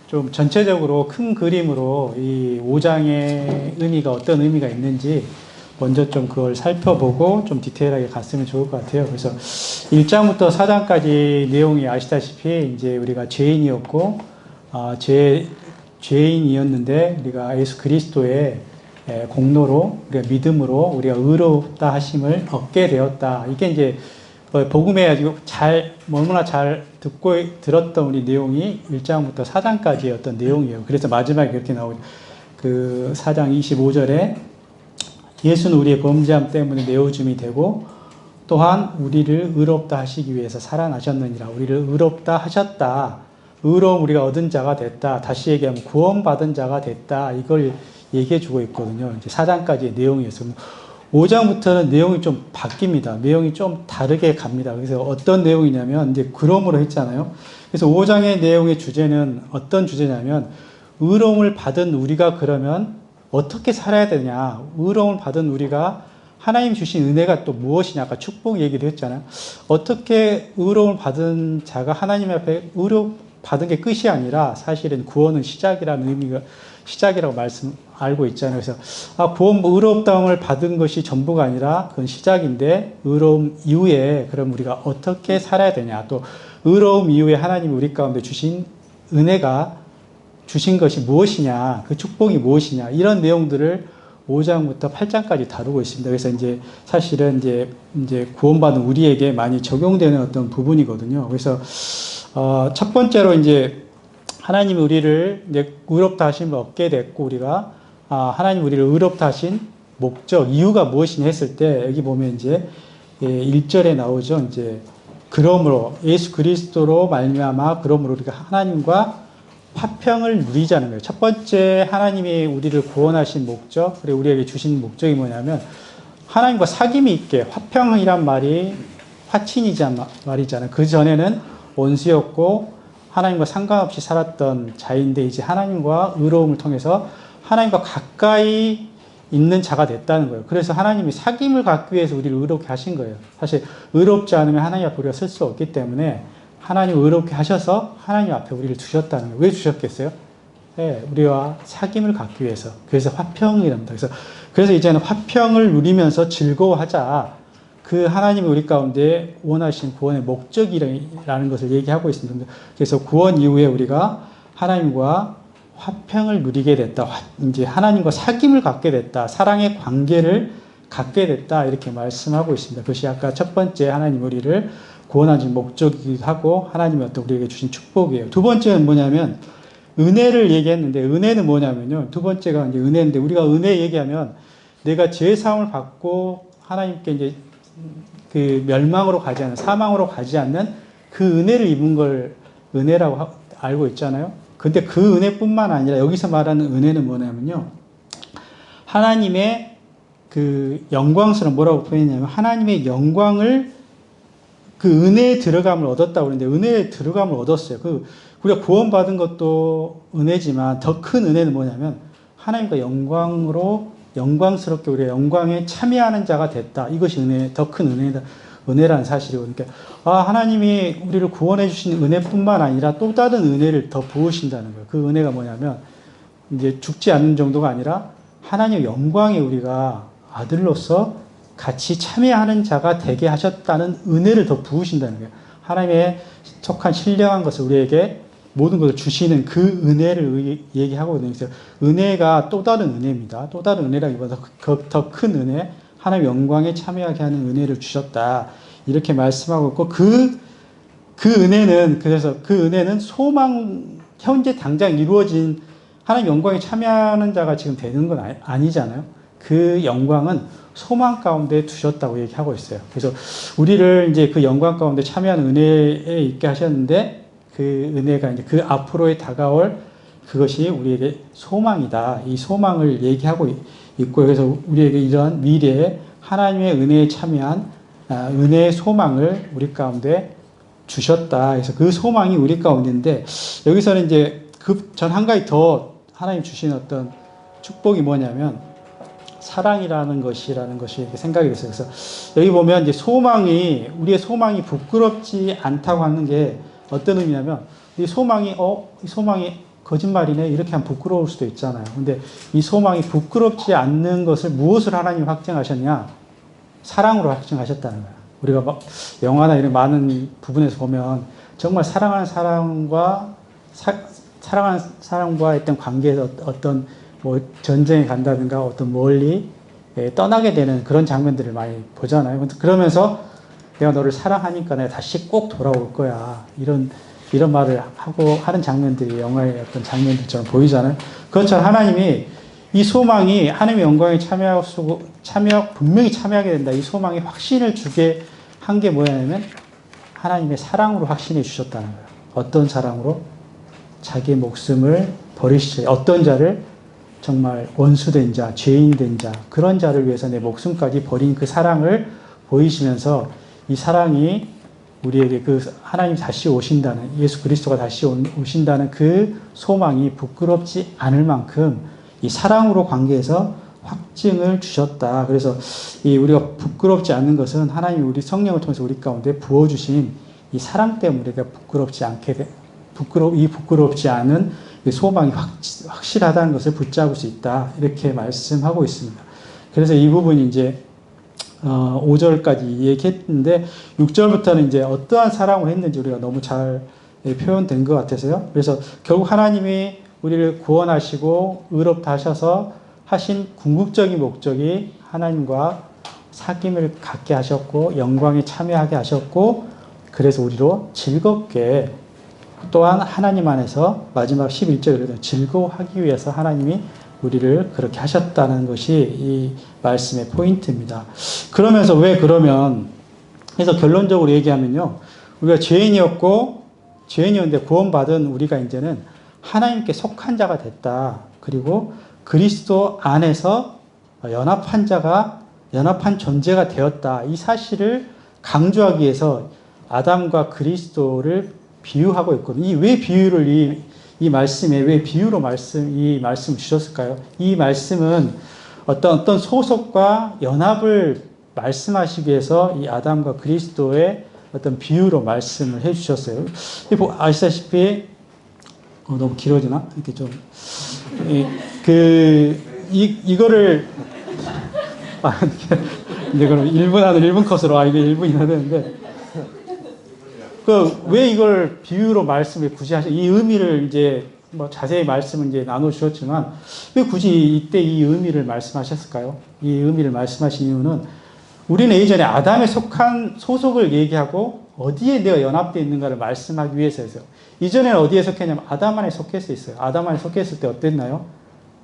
좀 전체적으로 큰 그림으로 이 5장의 의미가 어떤 의미가 있는지 먼저 좀 그걸 살펴보고 좀 디테일하게 갔으면 좋을 것 같아요. 그래서 1장부터 4장까지 내용이 아시다시피 이제 우리가 죄인이었고, 죄인이었는데 우리가 예수 그리스도의 공로로, 우리가 믿음으로 우리가 의롭다 하심을 얻게 되었다. 이게 이제 복음에 가지고 너무나 잘 들었던 우리 내용이 1장부터 4장까지의 어떤 내용이에요. 그래서 마지막에 그렇게 나오죠. 그 4장 25절에 예수는 우리의 범죄함 때문에 내어줌이 되고 또한 우리를 의롭다 하시기 위해서 살아나셨느니라. 우리를 의롭다 하셨다. 의로움 우리가 얻은 자가 됐다. 다시 얘기하면 구원받은 자가 됐다. 이걸 얘기해 주고 있거든요. 이제 4장까지의 내용이어서 5장부터는 내용이 좀 바뀝니다. 내용이 좀 다르게 갑니다. 그래서 어떤 내용이냐면 이제 그러므로 했잖아요. 그래서 5장의 내용의 주제는 어떤 주제냐면 의로움을 받은 우리가 그러면 어떻게 살아야 되냐. 의로움을 받은 우리가 하나님 주신 은혜가 또 무엇이냐. 아까 축복 얘기도 했잖아요. 어떻게 의로움을 받은 자가 하나님 앞에 받은 게 끝이 아니라 사실은 구원은 시작이라는 의미가 시작이라고 알고 있잖아요. 그래서 구원 의롭다움을 받은 것이 전부가 아니라 그건 시작인데 의로움 이후에 그럼 우리가 어떻게 살아야 되냐. 또 의로움 이후에 하나님이 우리 가운데 주신 은혜가 주신 것이 무엇이냐, 그 축복이 무엇이냐, 이런 내용들을 5장부터 8장까지 다루고 있습니다. 그래서 이제 사실은 이제 구원받은 우리에게 많이 적용되는 어떤 부분이거든요. 그래서 첫 번째로 이제 하나님이 우리를 이제 의롭다 하심을 얻게 됐고 우리가 하나님 우리를 의롭다 하신 목적, 이유가 무엇이냐 했을 때 여기 보면 이제 1절에 나오죠. 이제 그러므로 예수 그리스도로 말미암아 그러므로 우리가 하나님과 화평을 누리자는 거예요. 첫 번째 하나님이 우리를 구원하신 목적, 그리고 우리에게 주신 목적이 뭐냐면 하나님과 사귐이 있게, 화평이란 말이 화친이란 말이잖아요. 그 전에는 원수였고 하나님과 상관없이 살았던 자인데 이제 하나님과 의로움을 통해서 하나님과 가까이 있는 자가 됐다는 거예요. 그래서 하나님이 사귐을 갖기 위해서 우리를 의롭게 하신 거예요. 사실 의롭지 않으면 하나님 앞에 우리가 설 수 없기 때문에 하나님 의롭게 하셔서 하나님 앞에 우리를 두셨다는 거예요. 왜 주셨겠어요? 네, 우리와 사귐을 갖기 위해서. 그래서 화평이랍니다. 그래서 이제는 화평을 누리면서 즐거워하자. 그 하나님이 우리 가운데 원하신 구원의 목적이라는 것을 얘기하고 있습니다. 그래서 구원 이후에 우리가 하나님과 화평을 누리게 됐다. 이제 하나님과 사귐을 갖게 됐다. 사랑의 관계를 갖게 됐다. 이렇게 말씀하고 있습니다. 그것이 아까 첫 번째 하나님 우리를 구원하신 목적이기도 하고 하나님이 어떤 우리에게 주신 축복이에요. 두 번째는 뭐냐면 은혜를 얘기했는데 은혜는 뭐냐면요. 두 번째가 이제 은혜인데 우리가 은혜 얘기하면 내가 죄 사함을 받고 하나님께 이제 그 멸망으로 가지 않는 사망으로 가지 않는 그 은혜를 입은 걸 은혜라고 알고 있잖아요. 근데 그 은혜뿐만 아니라 여기서 말하는 은혜는 뭐냐면요. 하나님의 그 영광스러운 뭐라고 표현했냐면 하나님의 영광을 그 은혜에 들어감을 얻었다고 그러는데 은혜에 들어감을 얻었어요. 우리가 구원받은 것도 은혜지만 더 큰 은혜는 뭐냐면 하나님과 영광스럽게 우리가 영광에 참여하는 자가 됐다. 이것이 더 큰 은혜라는 사실이고. 그러니까 하나님이 우리를 구원해 주신 은혜뿐만 아니라 또 다른 은혜를 더 부으신다는 거예요. 그 은혜가 뭐냐면 이제 죽지 않는 정도가 아니라 하나님의 영광에 우리가 아들로서 같이 참여하는 자가 되게 하셨다는 은혜를 더 부으신다는 거예요. 하나님의 속한 신령한 것을 우리에게 모든 것을 주시는 그 은혜를 얘기하고 있는 거예요. 은혜가 또 다른 은혜입니다. 또 다른 은혜라기보다 더 큰 은혜, 하나님의 영광에 참여하게 하는 은혜를 주셨다. 이렇게 말씀하고 있고 그 은혜는 그래서 그 은혜는 현재 당장 이루어진 하나님 영광에 참여하는 자가 지금 되는 건 아니잖아요. 그 영광은 소망 가운데 두셨다고 얘기하고 있어요. 그래서 우리를 이제 그 영광 가운데 참여하는 은혜에 있게 하셨는데 그 은혜가 이제 그 앞으로에 다가올 그것이 우리에게 소망이다. 이 소망을 얘기하고 있고 그래서 우리에게 이런 미래에 하나님의 은혜에 참여한 은혜의 소망을 우리 가운데 주셨다. 그래서 그 소망이 우리 가운데인데 여기서는 이제 그 전 한 가지 더 하나님 주신 어떤 축복이 뭐냐면 사랑이라는 것이라는 것이 생각이 됐어요. 그래서 여기 보면 이제 우리의 소망이 부끄럽지 않다고 하는 게 어떤 의미냐면 이 소망이 거짓말이네. 이렇게 하면 부끄러울 수도 있잖아요. 근데 이 소망이 부끄럽지 않는 것을 무엇을 하나님 확증하셨냐? 사랑으로 확증하셨다는 거예요. 우리가 막 영화나 이런 많은 부분에서 보면 정말 사랑하는 사람과 어떤 관계에서 어떤 뭐 전쟁에 간다든가 어떤 멀리 떠나게 되는 그런 장면들을 많이 보잖아요. 그러면서 내가 너를 사랑하니까 내가 다시 꼭 돌아올 거야. 이런 말을 하고 하는 장면들이 영화의 어떤 장면들처럼 보이잖아요. 그것처럼 하나님이 이 소망이 하나님의 영광에 분명히 참여하게 된다. 이 소망이 확신을 주게 한 게 뭐냐면 하나님의 사랑으로 확신해 주셨다는 거예요. 어떤 사랑으로? 자기의 목숨을 버리시죠. 어떤 자를? 정말 원수된 자, 죄인된 자, 그런 자를 위해서 내 목숨까지 버린 그 사랑을 보이시면서 이 사랑이 우리에게 그 하나님 다시 오신다는, 예수 그리스도가 다시 오신다는 그 소망이 부끄럽지 않을 만큼 이 사랑으로 관계해서 확증을 주셨다. 그래서 우리가 부끄럽지 않는 것은 하나님이 우리 성령을 통해서 우리 가운데 부어주신 이 사랑 때문에 우리가 부끄럽지 않은 소망이 확실하다는 것을 붙잡을 수 있다. 이렇게 말씀하고 있습니다. 그래서 이 부분이 이제 5절까지 얘기했는데 6절부터는 이제 어떠한 사랑을 했는지 우리가 너무 잘 표현된 것 같아서요. 그래서 결국 하나님이 우리를 구원하시고 의롭다 하셔서 하신 궁극적인 목적이 하나님과 사귐을 갖게 하셨고 영광에 참여하게 하셨고 그래서 우리로 즐겁게 또한 하나님 안에서 마지막 11절에 즐거워하기 위해서 하나님이 우리를 그렇게 하셨다는 것이 이 말씀의 포인트입니다. 그러면서 그래서 결론적으로 얘기하면요. 우리가 죄인이었는데 구원받은 우리가 이제는 하나님께 속한 자가 됐다. 그리고 그리스도 안에서 연합한 존재가 되었다. 이 사실을 강조하기 위해서 아담과 그리스도를 비유하고 있거든요. 왜 비유를 이 말씀에 왜 비유로 이 말씀을 주셨을까요? 이 말씀은 어떤 소속과 연합을 말씀하시기 위해서 이 아담과 그리스도의 어떤 비유로 말씀을 해 주셨어요. 아시다시피 너무 길어지나? 이렇게 좀 이거를 이제 그럼 1분 안에 1분 컷으로 이게 1분이나 되는데 왜 이걸 비유로 말씀을 굳이 이 의미를 이제 뭐 자세히 말씀을 이제 나눠 주셨지만 왜 굳이 이때 이 의미를 말씀하셨을까요? 이 의미를 말씀하신 이유는 우리는 예전에 아담에 속한 소속을 얘기하고 어디에 내가 연합되어 있는가를 말씀하기 위해서였어요. 이전에는 어디에 속했냐면 아담 안에 속했어 있어요. 아담 안에 속했을 때 어땠나요?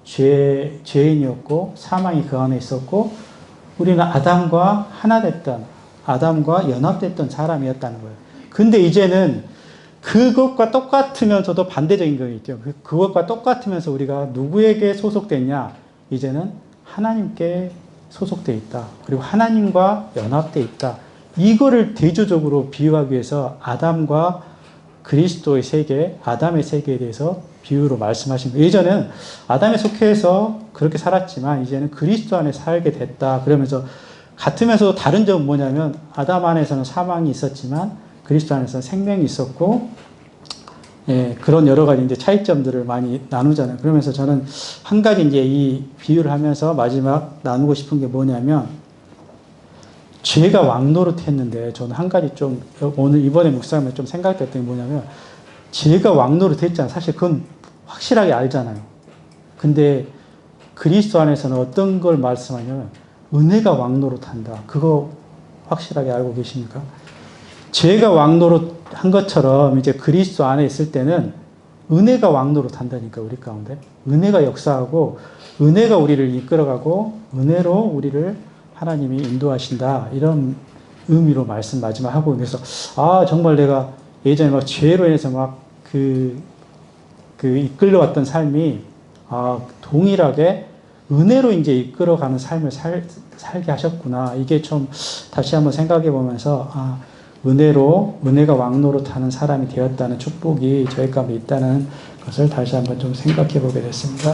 죄인이었고 사망이 그 안에 있었고 우리는 아담과 연합됐던 사람이었다는 거예요. 근데 이제는 그것과 똑같으면서도 반대적인 거 있죠. 그것과 똑같으면서 우리가 누구에게 소속됐냐? 이제는 하나님께 소속되어 있다. 그리고 하나님과 연합되어 있다. 이거를 대조적으로 비유하기 위해서 아담과 그리스도의 세계, 아담의 세계에 대해서 비유로 말씀하신 거예요. 예전에는 아담에 속해서 그렇게 살았지만 이제는 그리스도 안에 살게 됐다. 그러면서 같으면서도 다른 점은 뭐냐면 아담 안에서는 사망이 있었지만 그리스도 안에서 생명이 있었고, 그런 여러 가지 이제 차이점들을 많이 나누잖아요. 그러면서 저는 한 가지 이제 이 비유를 하면서 마지막 나누고 싶은 게 뭐냐면, 죄가 왕노릇 했는데, 저는 한 가지 좀, 이번에 묵상하면 좀 생각했던 게 뭐냐면, 죄가 왕노릇 했잖아요. 사실 그건 확실하게 알잖아요. 근데 그리스도 안에서는 어떤 걸 말씀하냐면, 은혜가 왕노릇 한다. 그거 확실하게 알고 계십니까? 죄가 왕노릇 한 것처럼 이제 그리스도 안에 있을 때는 은혜가 왕노릇 한다니까, 우리 가운데. 은혜가 역사하고, 은혜가 우리를 이끌어가고, 은혜로 우리를 하나님이 인도하신다. 이런 의미로 말씀 마지막 하고, 그래서, 정말 내가 예전에 막 죄로 인해서 막 이끌려왔던 삶이, 동일하게 은혜로 이제 이끌어가는 삶을 살게 하셨구나. 이게 좀 다시 한번 생각해 보면서, 은혜가 왕노릇하는 사람이 되었다는 축복이 저희 가운데 있다는 것을 다시 한번 좀 생각해 보게 됐습니다.